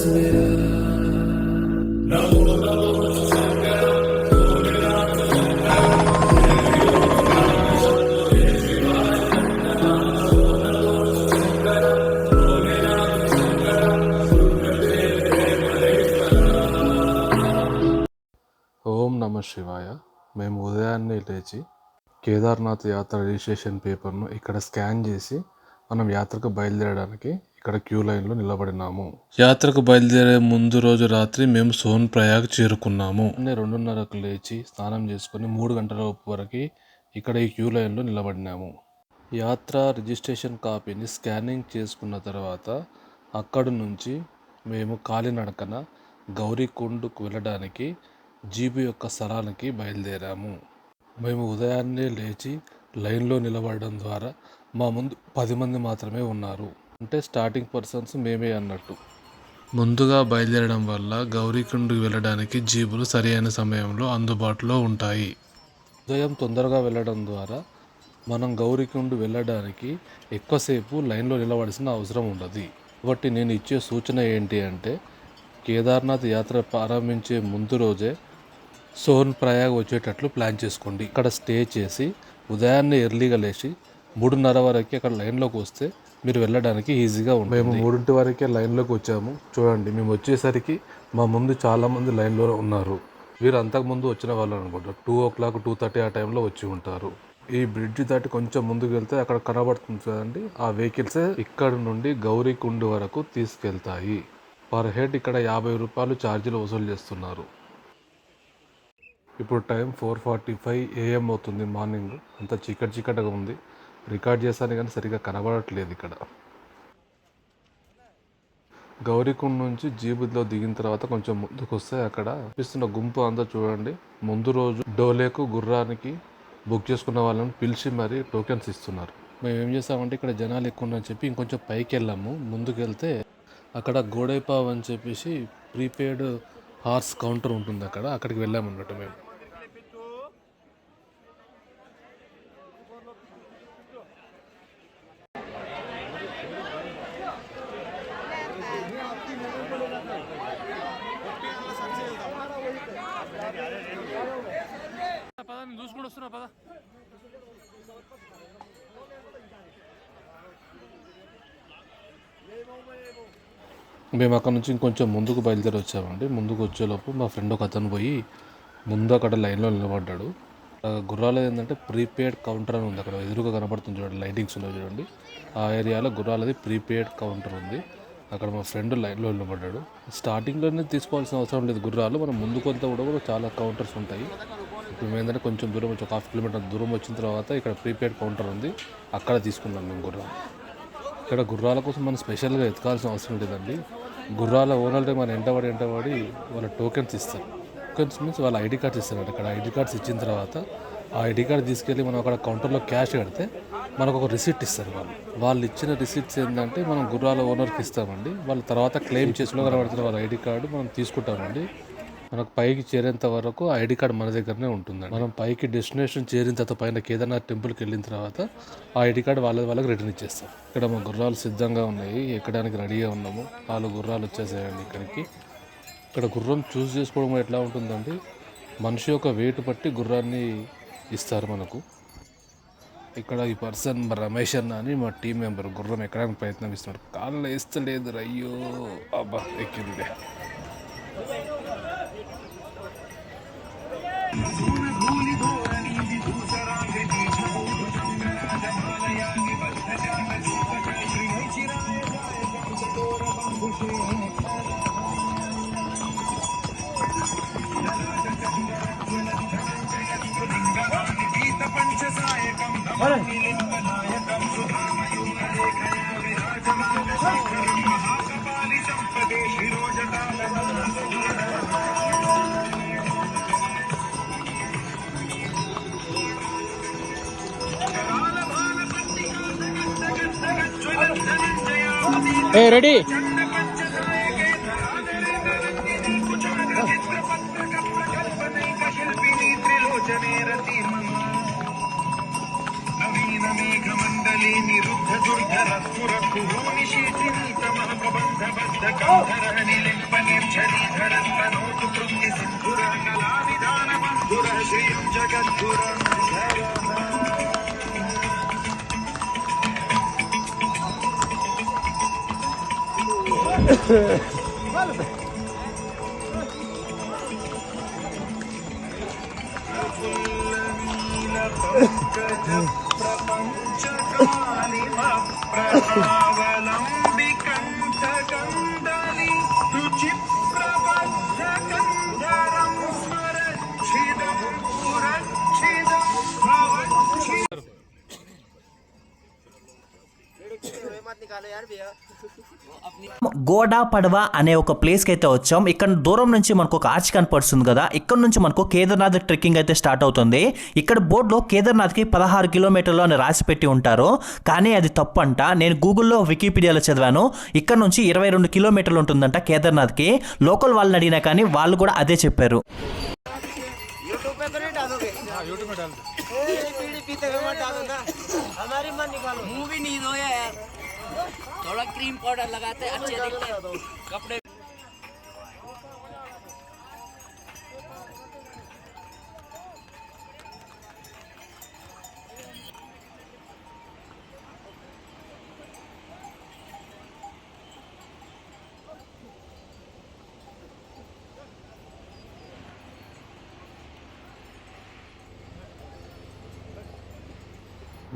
ఓం నమ శివాయ. మేము ఉదయాన్నే లేచి కేదార్నాథ్ యాత్ర రిజిస్ట్రేషన్ పేపర్ను ఇక్కడ స్కాన్ చేసి మనం యాత్రకు బయలుదేరడానికి ఇక్కడ క్యూ లైన్లో నిలబడినాము. యాత్రకు బయలుదేరే ముందు రోజు రాత్రి మేము సోన్ ప్రయాగ్ చేరుకున్నాము. 2:30కు లేచి స్నానం చేసుకుని 3 గంటల వరకు ఇక్కడ ఈ క్యూ లైన్లో నిలబడినాము. యాత్ర రిజిస్ట్రేషన్ కాపీని స్కానింగ్ చేసుకున్న తర్వాత అక్కడి నుంచి మేము కాలినడకన గౌరీకుండ్కు వెళ్ళడానికి జీబు యొక్క స్థలానికి బయలుదేరాము. మేము ఉదయాన్నే లేచి లైన్లో నిలబడడం ద్వారా మా ముందు 10 మంది మాత్రమే ఉన్నారు. అంటే స్టార్టింగ్ పర్సన్స్ మేమే అన్నట్టు. ముందుగా బయలుదేరడం వల్ల గౌరీకుండ్కి వెళ్ళడానికి జీబులు సరైన సమయంలో అందుబాటులో ఉంటాయి. ఉదయం తొందరగా వెళ్ళడం ద్వారా మనం గౌరీకుండ్ వెళ్ళడానికి ఎక్కువసేపు లైన్లో నిలబడాల్సిన అవసరం ఉండదు. కాబట్టి నేను ఇచ్చే సూచన ఏంటి అంటే కేదార్నాథ్ యాత్ర ప్రారంభించే ముందు రోజే సోన్ ప్రయాగ్ వచ్చేటట్లు ప్లాన్ చేసుకోండి. ఇక్కడ స్టే చేసి ఉదయాన్నే ఎర్లీగా లేచి 3:30 వరకు అక్కడ లైన్లోకి వస్తే మీరు వెళ్ళడానికి ఈజీగా ఉంటుంది. మేము 3 వరకే లైన్లోకి వచ్చాము. చూడండి, మేము వచ్చేసరికి మా ముందు చాలామంది లైన్లో ఉన్నారు. వీరు అంతకుముందు వచ్చిన వాళ్ళు అనుకుంటారు. 2:00, 2:30 ఆ టైంలో వచ్చి ఉంటారు. ఈ బ్రిడ్జ్ దాటి కొంచెం ముందుకు వెళ్తే అక్కడ కనబడుతుంది కదండి, ఆ వెహికల్సే ఇక్కడ నుండి గౌరీకుండ్ వరకు తీసుకెళ్తాయి. పర్ హెడ్ ఇక్కడ 50 రూపాయలు ఛార్జీలు వసూలు చేస్తున్నారు. ఇప్పుడు టైం 4:45 AM అవుతుంది. మార్నింగ్ అంతా చీకటిగా ఉంది. రికార్డ్ చేశాను కానీ సరిగ్గా కనబడట్లేదు. ఇక్కడ గౌరీకుండ్ నుంచి జీబులో దిగిన తర్వాత కొంచెం ముందుకు వస్తే అక్కడ చూపిస్తున్న గుంపు అంతా చూడండి. ముందు రోజు డోలేకు గుర్రానికి బుక్ చేసుకున్న వాళ్ళని పిలిచి మరీ టోకెన్స్ ఇస్తున్నారు. మేము ఏం చేసామంటే ఇక్కడ జనాలు ఎక్కువ ఉన్నారని చెప్పి ఇంకొంచెం పైకి వెళ్ళాము. ముందుకు వెళ్తే అక్కడ గోడైపావ్ అని చెప్పేసి ప్రీపెయిడ్ హార్స్ కౌంటర్ ఉంటుంది. అక్కడికి వెళ్ళామన్నట్టు మేము. చూసుకుంటూ వస్తున్నా పద. మేము అక్కడ నుంచి ఇంకొంచెం ముందుకు బయలుదేరి వచ్చామండి. ముందుకు వచ్చేలోపు మా ఫ్రెండ్ ఒక అతను పోయి ముందు అక్కడ లైన్లో నిలబడ్డాడు. గుర్రాలు ఏంటంటే ప్రీపెయిడ్ కౌంటర్ అని ఉంది. అక్కడ ఎదురుగా కనబడుతుంది చూడండి, లైటింగ్స్ ఉన్నాయి చూడండి. ఆ ఏరియాలో గుర్రాలది ప్రీపెయిడ్ కౌంటర్ ఉంది. అక్కడ మా ఫ్రెండ్ లైన్లో నిలబడ్డాడు. స్టార్టింగ్లోనే తీసుకోవాల్సిన అవసరం లేదు గుర్రాలు. మనం ముందుకు వెళ్తే కూడా చాలా కౌంటర్స్ ఉంటాయి. ఇప్పుడు ఏంటంటే కొంచెం దూరం వచ్చి 1/2 కిలోమీటర్ దూరం వచ్చిన తర్వాత ఇక్కడ ప్రీపెయిడ్ కౌంటర్ ఉంది. అక్కడ తీసుకున్నాం మేము గుర్రాలు. ఇక్కడ గుర్రాల కోసం మనం స్పెషల్గా ఎత్తుకాల్సిన అవసరం లేదండి. గుర్రాల ఓనర్లే మన వెంటబడి వాళ్ళ టోకెన్స్ ఇస్తారు. టోకెన్స్ మీన్స్ వాళ్ళ ఐడి కార్డ్స్ ఇస్తారు. అక్కడ ఐడి కార్డ్స్ ఇచ్చిన తర్వాత ఆ ఐడి కార్డ్ తీసుకెళ్ళి మనం అక్కడ కౌంటర్లో క్యాష్ కడితే మనకు ఒక రిసిప్ట్ ఇస్తారు. వాళ్ళు ఇచ్చిన రిసిప్ట్స్ ఏంటంటే మనం గుర్రాల ఓనర్కి ఇస్తామండి. వాళ్ళ తర్వాత క్లెయిమ్ చేసుకుని కనబడుతున్న వాళ్ళ ఐడి కార్డు మనం తీసుకుంటామండి. మనకు పైకి చేరేంత వరకు ఆ ఐడి కార్డ్ మన దగ్గరనే ఉంటుందండి. మనం పైకి డెస్టినేషన్ చేరిన తర్వాత పైన కేదార్నాథ్ టెంపుల్కి వెళ్ళిన తర్వాత ఆ ఐడి కార్డ్ వాళ్ళకి రిటర్న్ ఇచ్చేస్తాం. ఇక్కడ మా గుర్రాలు సిద్ధంగా ఉన్నాయి, ఎక్కడానికి రెడీగా ఉన్నాము. 4 గుర్రాలు వచ్చేసాయండి ఇక్కడికి. ఇక్కడ గుర్రం చూస్ చేసుకోవడం ఎట్లా ఉంటుందండి, మనిషి యొక్క వెయిట్ బట్టి గుర్రాన్ని ఇస్తారు మనకు. ఇక్కడ ఈ పర్సన్ రమేష్ అన్న అని మా టీం మెంబర్ గుర్రం ఎక్కడానికి ప్రయత్నం ఇస్తున్నాడు. కాళ్ళు వేస్తలేదు. అయ్యో అబ్బా ఎక్కింది. రెడీ. నవీన మేఘమండలి గోడా పడవ అనే ఒక ప్లేస్కి అయితే వచ్చాం. ఇక్కడ దూరం నుంచి మనకు ఒక ఆర్చ్ కనపడుతుంది కదా, ఇక్కడ నుంచి మనకు కేదార్నాథ్ ట్రెక్కింగ్ అయితే స్టార్ట్ అవుతుంది. ఇక్కడ బోర్డులో కేదార్నాథ్కి 16 కిలోమీటర్లు అని రాసి పెట్టి ఉంటారు, కానీ అది తప్పు అంట. నేను గూగుల్లో వికీపీడియాలో చదివాను, ఇక్కడ నుంచి 22 కిలోమీటర్లు ఉంటుందంట కేదార్నాథ్కి. లోకల్ వాళ్ళని అడిగినా కానీ వాళ్ళు కూడా అదే చెప్పారు. मूवी नहीं दो यार, थोड़ा क्रीम पाउडर लगाते अच्छे दिखते कपड़े.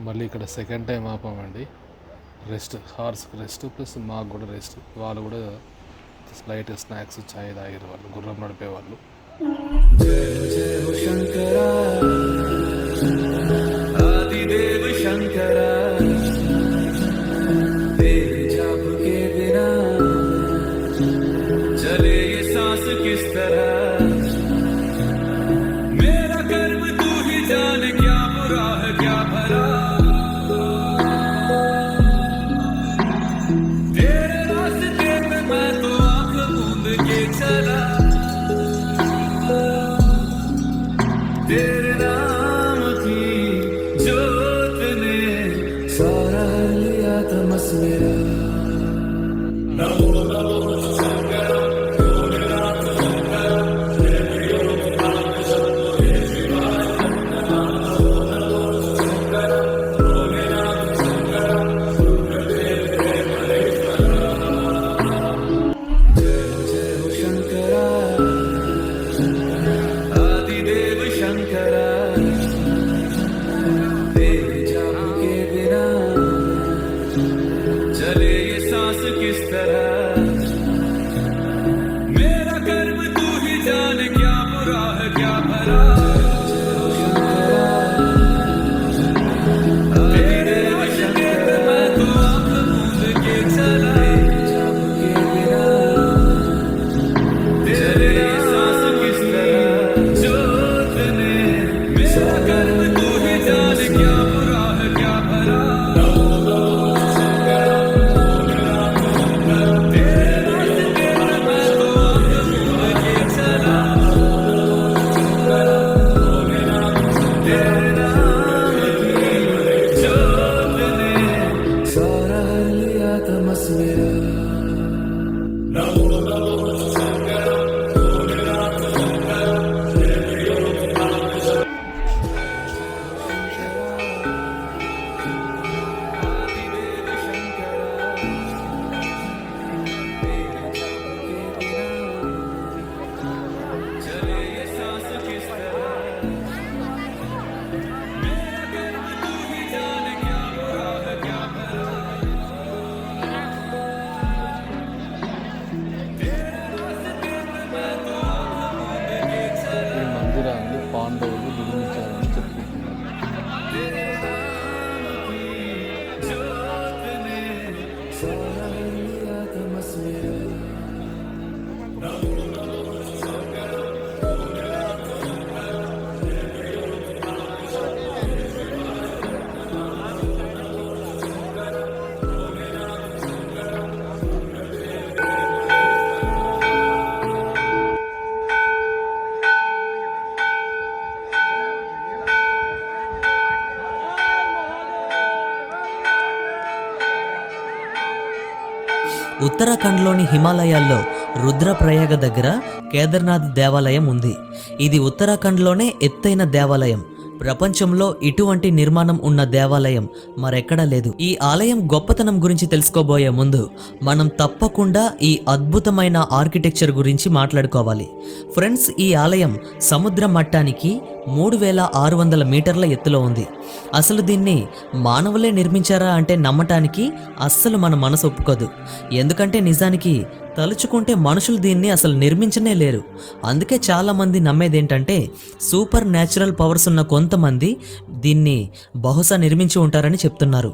మళ్ళీ ఇక్కడ సెకండ్ టైం ఆపామండి. రెస్ట్, హార్స్కి రెస్ట్ ప్లస్ మాకు కూడా రెస్ట్. వాళ్ళు కూడా లైట్ స్నాక్స్ చాయ్ తాగారు, వాళ్ళు గుర్రం నడిపే వాళ్ళు. चले ये सांस किस तरह ఉత్తరాఖండ్లోని హిమాలయాల్లో రుద్రప్రయాగ దగ్గర కేదార్నాథ్ దేవాలయం ఉంది. ఇది ఉత్తరాఖండ్లోనే ఎత్తైన దేవాలయం. ప్రపంచంలో ఇటువంటి నిర్మాణం ఉన్న దేవాలయం మరెక్కడా లేదు. ఈ ఆలయం గొప్పతనం గురించి తెలుసుకోబోయే ముందు మనం తప్పకుండా ఈ అద్భుతమైన ఆర్కిటెక్చర్ గురించి మాట్లాడుకోవాలి. ఫ్రెండ్స్, ఈ ఆలయం సముద్ర మట్టానికి 3600 మీటర్ల ఎత్తులో ఉంది. అసలు దీన్ని మానవులే నిర్మించారా అంటే నమ్మటానికి అస్సలు మన మనసు ఒప్పుకోదు. ఎందుకంటే నిజానికి తలుచుకుంటే మనుషులు దీన్ని అసలు నిర్మించనే లేరు. అందుకే చాలామంది నమ్మేదేంటంటే సూపర్ న్యాచురల్ పవర్స్ ఉన్న కొంతమంది దీన్ని బహుశా నిర్మించి ఉంటారని చెప్తున్నారు.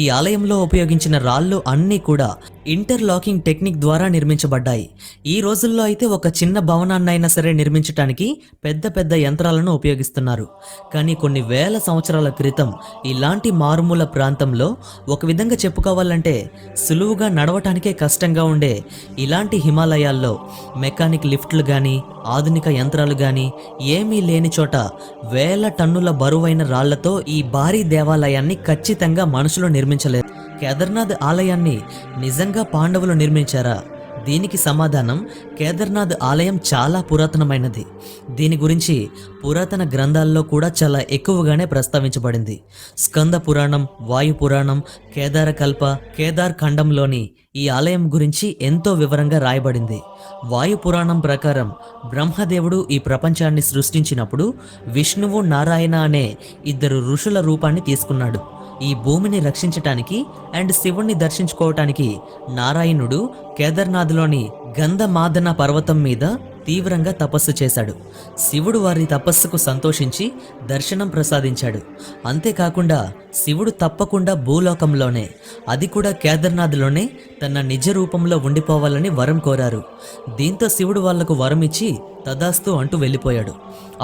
ఈ ఆలయంలో ఉపయోగించిన రాళ్ళు అన్నీ కూడా ఇంటర్లాకింగ్ టెక్నిక్ ద్వారా నిర్మించబడ్డాయి. ఈ రోజుల్లో అయితే ఒక చిన్న భవనాన్నైనా సరే నిర్మించడానికి పెద్ద పెద్ద యంత్రాలను ఉపయోగిస్తున్నారు. కానీ కొన్ని వేల సంవత్సరాల క్రితం ఇలాంటి మారుమూల ప్రాంతంలో ఒక విధంగా చెప్పుకోవాలంటే సులువుగా నడవటానికే కష్టంగా ఉండే ఇలాంటి హిమాలయాల్లో మెకానిక్ లిఫ్ట్లు కానీ ఆధునిక యంత్రాలు కానీ ఏమీ లేని చోట వేల టన్నుల బరువైన రాళ్లతో ఈ భారీ దేవాలయాన్ని ఖచ్చితంగా మనుషులు నిర్మించలేరు. కేదార్నాథ్ ఆలయాన్ని నిజంగా పాండవులు నిర్మించారా? దీనికి సమాధానం కేదార్నాథ్ ఆలయం చాలా పురాతనమైనది. దీని గురించి పురాతన గ్రంథాల్లో కూడా చాలా ఎక్కువగానే ప్రస్తావించబడింది. స్కంద పురాణం, వాయు పురాణం, కేదారకల్ప, కేదార్ ఖండంలోని ఈ ఆలయం గురించి ఎంతో వివరంగా రాయబడింది. వాయు పురాణం ప్రకారం బ్రహ్మదేవుడు ఈ ప్రపంచాన్ని సృష్టించినప్పుడు విష్ణువు, నారాయణ అనే 2 ఋషుల రూపాన్ని తీసుకున్నాడు. ఈ భూమిని రక్షించటానికి అండ్ శివుణ్ణి దర్శించుకోవటానికి నారాయణుడు కేదార్నాథ్లోని గంధమాదన పర్వతం మీద తీవ్రంగా తపస్సు చేశాడు. శివుడు వారి తపస్సుకు సంతోషించి దర్శనం ప్రసాదించాడు. అంతేకాకుండా శివుడు తప్పకుండా భూలోకంలోనే, అది కూడా కేదార్నాథ్లోనే తన నిజ రూపంలో ఉండిపోవాలని వరం కోరారు. దీంతో శివుడు వాళ్లకు వరం ఇచ్చి తదాస్తు అంటూ వెళ్ళిపోయాడు.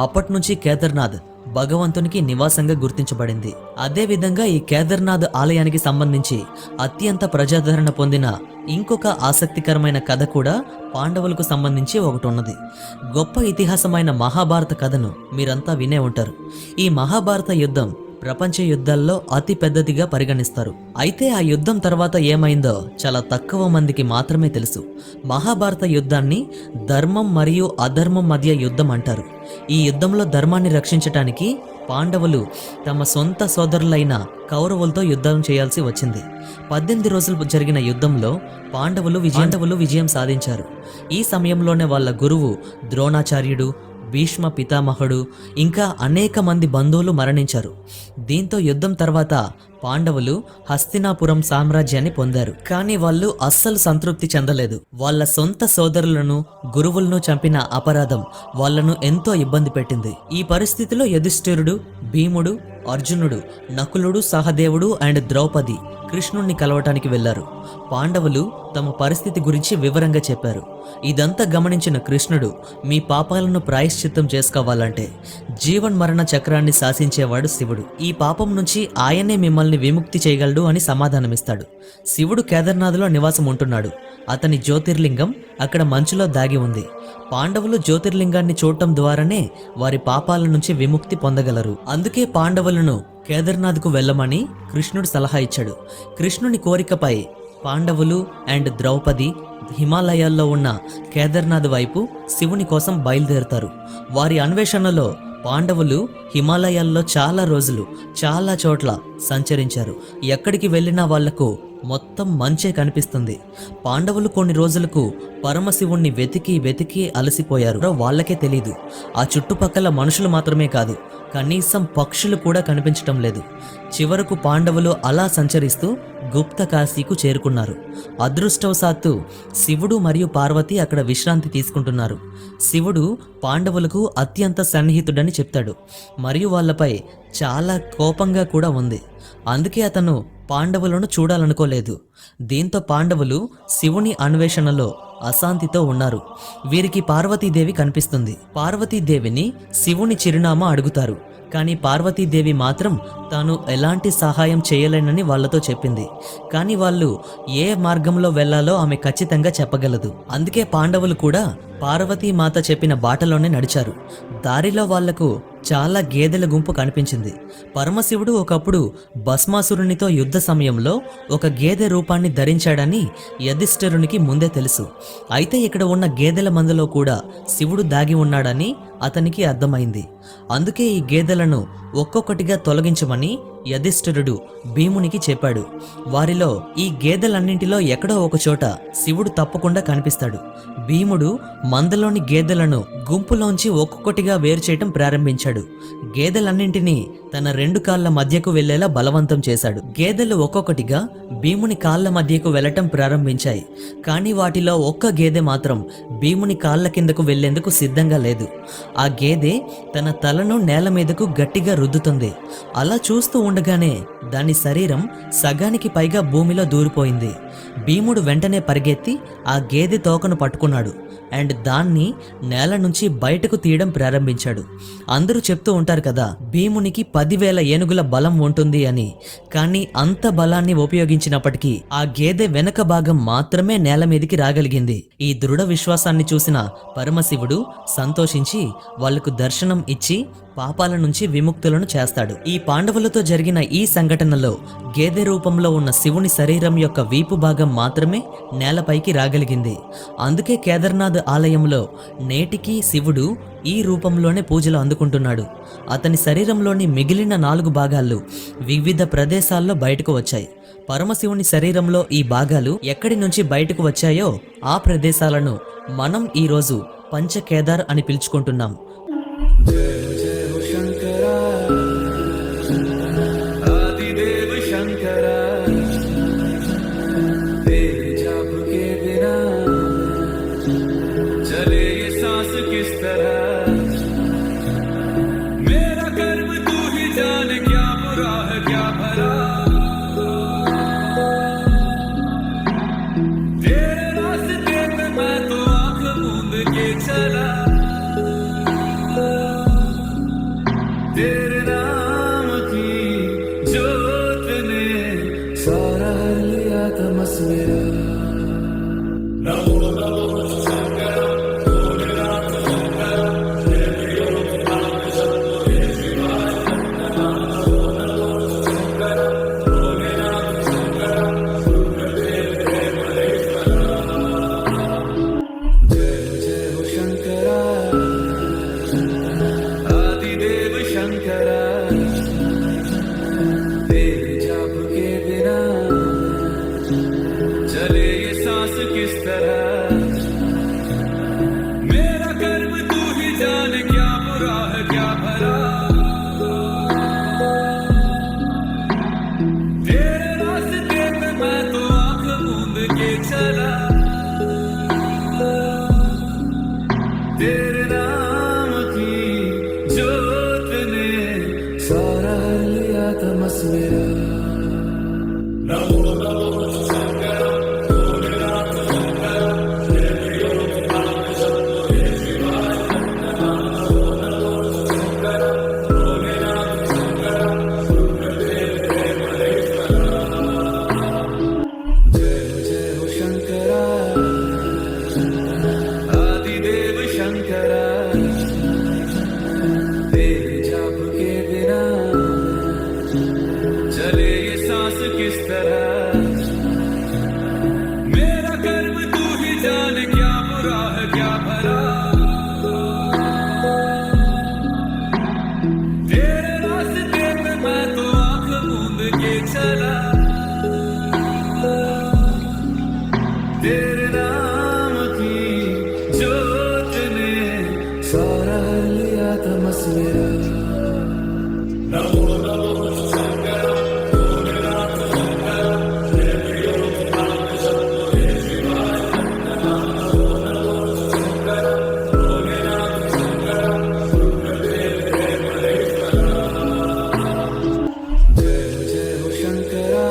అప్పటి నుంచి కేదార్నాథ్ భగవంతునికి నివాసంగా గుర్తించబడింది. అదేవిధంగా ఈ కేదార్నాథ్ ఆలయానికి సంబంధించి అత్యంత ప్రజాదరణ పొందిన ఇంకొక ఆసక్తికరమైన కథ కూడా పాండవులకు సంబంధించి ఒకటి ఉన్నది. గొప్ప ఇతిహాసమైన మహాభారత కథను మీరంతా వినే ఉంటారు. ఈ మహాభారత యుద్ధం ప్రపంచ యుద్ధాల్లో అతి పెద్దదిగా పరిగణిస్తారు. అయితే ఆ యుద్ధం తర్వాత ఏమైందో చాలా తక్కువ మందికి మాత్రమే తెలుసు. మహాభారత యుద్ధాన్ని ధర్మం మరియు అధర్మం మధ్య యుద్ధం అంటారు. ఈ యుద్ధంలో ధర్మాన్ని రక్షించటానికి పాండవులు తమ సొంత సోదరులైన కౌరవులతో యుద్ధం చేయాల్సి వచ్చింది. 18 రోజులు జరిగిన యుద్ధంలో పాండవులు విజయం సాధించారు. ఈ సమయంలోనే వాళ్ళ గురువు ద్రోణాచార్యుడు, భీష్మ పితామహుడు ఇంకా అనేక మంది బంధువులు మరణించారు. దీంతో యుద్ధం తర్వాత పాండవులు హస్తినాపురం సామ్రాజ్యాన్ని పొందారు. కానీ వాళ్ళు అస్సలు సంతృప్తి చెందలేదు. వాళ్ళ సొంత సోదరులను, గురువులను చంపిన అపరాధం వాళ్ళను ఎంతో ఇబ్బంది పెట్టింది. ఈ పరిస్థితిలో యుధిష్ఠిరుడు, భీముడు, అర్జునుడు, నకులుడు, సహదేవుడు అండ్ ద్రౌపది కృష్ణుణ్ణి కలవటానికి వెళ్లారు. పాండవులు తమ పరిస్థితి గురించి వివరంగా చెప్పారు. ఇదంతా గమనించిన కృష్ణుడు, మీ పాపాలను ప్రాయశ్చిత్తం చేసుకోవాలంటే జీవన్ మరణ చక్రాన్ని శాసించేవాడు శివుడు. ఈ పాపం నుంచి ఆయనే మిమ్మల్ని విముక్తి చేయగలడు అని సమాధానమిస్తాడు. శివుడు కేదార్నాథ్లో నివాసం ఉంటున్నాడు. అతని జ్యోతిర్లింగం అక్కడ మంచులో దాగి ఉంది. పాండవులు జ్యోతిర్లింగాన్ని చూడటం ద్వారానే వారి పాపాల నుంచి విముక్తి పొందగలరు. అందుకే పాండవులను కేదార్నాథ్కు వెళ్ళమని కృష్ణుడు సలహా ఇచ్చాడు. కృష్ణుని కోరికపై పాండవులు అండ్ ద్రౌపది హిమాలయాల్లో ఉన్న కేదార్నాథ్ వైపు శివుని కోసం బయలుదేరుతారు. వారి అన్వేషణలో పాండవులు హిమాలయాల్లో చాలా రోజులు చాలా చోట్ల సంచరించారు. ఎక్కడికి వెళ్ళినా వాళ్లకు మొత్తం మంచే కనిపిస్తుంది. పాండవులు కొన్ని రోజులకు పరమశివుణ్ణి వెతికి వెతికి అలసిపోయారు. వాళ్ళకే తెలీదు. ఆ చుట్టుపక్కల మనుషులు మాత్రమే కాదు, కనీసం పక్షులు కూడా కనిపించటం లేదు. చివరకు పాండవులు అలా సంచరిస్తూ గుప్త కాశీకు చేరుకున్నారు. అదృష్టవశాత్తు శివుడు మరియు పార్వతి అక్కడ విశ్రాంతి తీసుకుంటున్నారు. శివుడు పాండవులకు అత్యంత సన్నిహితుడని చెప్తాడు మరియు వాళ్ళపై చాలా కోపంగా కూడా ఉంది. అందుకే అతను పాండవులను చూడాలనుకోలేదు. దీంతో పాండవులు శివుని అన్వేషణలో అశాంతితో ఉన్నారు. వీరికి పార్వతీదేవి కనిపిస్తుంది. పార్వతీదేవిని శివుని చిరునామా అడుగుతారు. కానీ పార్వతీదేవి మాత్రం తాను ఎలాంటి సహాయం చేయలేనని వాళ్లతో చెప్పింది. కానీ వాళ్ళు ఏ మార్గంలో వెళ్లాలో ఆమె ఖచ్చితంగా చెప్పగలదు. అందుకే పాండవులు కూడా పార్వతీమాత చెప్పిన బాటలోనే నడిచారు. దారిలో వాళ్లకు చాలా గేదెల గుంపు కనిపించింది. పరమశివుడు ఒకప్పుడు భస్మాసురునితో యుద్ధ సమయంలో ఒక గేదె రూపాన్ని ధరించాడని యధిష్ఠిరునికి ముందే తెలుసు. అయితే ఇక్కడ ఉన్న గేదెల మందలో కూడా శివుడు దాగి ఉన్నాడని అతనికి అర్థమైంది. అందుకే ఈ గేదెలను ఒక్కొక్కటిగా తొలగించమని యధిష్ఠిరుడు భీమునికి చెప్పాడు. వారిలో ఈ గేదెలన్నింటిలో ఎక్కడో ఒక చోట శివుడు తప్పకుండా కనిపిస్తాడు. భీముడు మందలోని గేదెలను గుంపులోంచి ఒక్కొక్కటిగా వేరు చేయటం ప్రారంభించాడు. గేదెలన్నింటినీ తన 2 కాళ్ళ మధ్యకు వెళ్లేలా బలవంతం చేశాడు. గేదెలు ఒక్కొక్కటిగా భీముని కాళ్ళ మధ్యకు వెళ్లటం ప్రారంభించాయి. కానీ వాటిలో ఒక్క గేదె మాత్రం భీముని కాళ్ళ కిందకు వెళ్లేందుకు సిద్ధంగా లేదు. ఆ గేదె తన తలను నేల మీదకు గట్టిగా రుద్దుతుంది. అలా చూస్తూ ఉండగానే దాని శరీరం సగానికి పైగా భూమిలో దూరిపోయింది. భీముడు వెంటనే పరిగెత్తి ఆ గేదె తోకను పట్టుకున్నాడు అండ్ దాన్ని నేల నుంచి బయటకు తీయడం ప్రారంభించాడు. అందరూ చెప్తూ ఉంటారు కదా, భీమునికి 10,000 ఏనుగుల బలం ఉంటుంది అని. కానీ అంత బలాన్ని ఉపయోగించినప్పటికీ ఆ గేదె వెనక భాగం మాత్రమే నేల మీదకి రాగలిగింది. ఈ దృఢ విశ్వాసాన్ని చూసిన పరమశివుడు సంతోషించి వాళ్లకు దర్శనం ఇచ్చి పాపాల నుంచి విముక్తులను చేస్తాడు. ఈ పాండవులతో జరిగిన ఈ సంఘటనలో గేదె రూపంలో ఉన్న శివుని శరీరం యొక్క వీపు భాగం మాత్రమే నేలపైకి రాగలిగింది. అందుకే కేదార్నాథ్ ఆలయంలో నేటికి శివుడు ఈ రూపంలోనే పూజలు అందుకుంటున్నాడు. అతని శరీరంలోని మిగిలిన 4 భాగాలు వివిధ ప్రదేశాల్లో బయటకు వచ్చాయి. పరమశివుని శరీరంలో ఈ భాగాలు ఎక్కడి నుంచి బయటకు వచ్చాయో ఆ ప్రదేశాలను మనం ఈరోజు పంచకేదార్ అని పిలుచుకుంటున్నాం. Shankara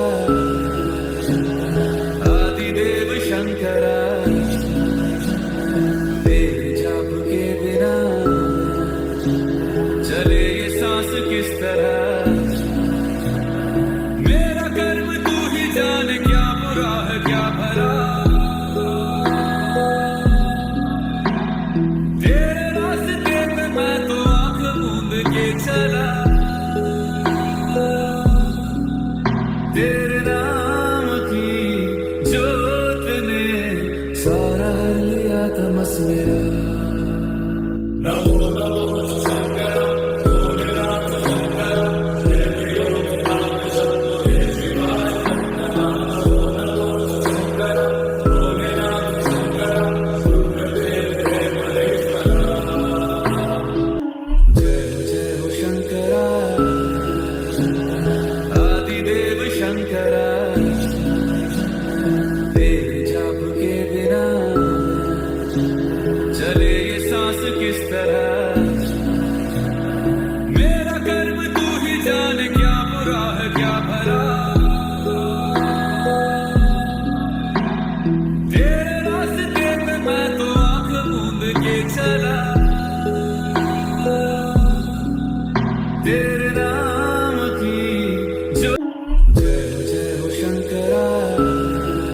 चले